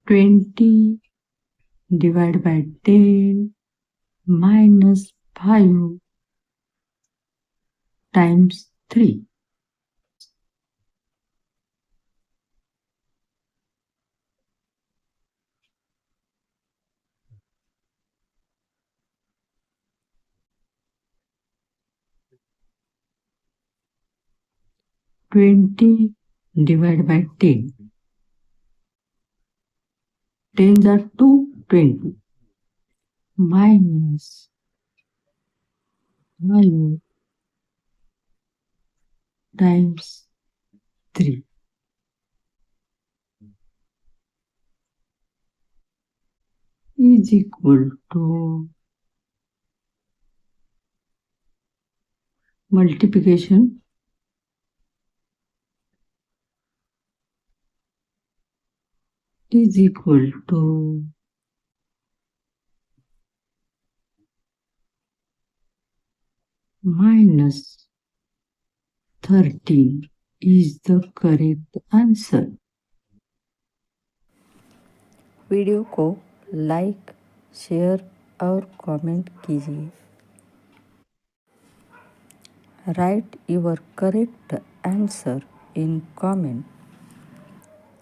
20 divided by 10 minus 5 times 3. Twenty divided by 10. Tens are 220 minus 5 times 3 is equal to multiplication is equal to minus 13 is the correct answer. Video को like, share और comment कीजिए। Right your correct answer in comment.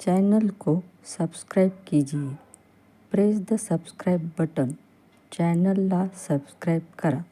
Channel को subscribe कीजिए। Press the subscribe button. चॅनलला subscribe करा।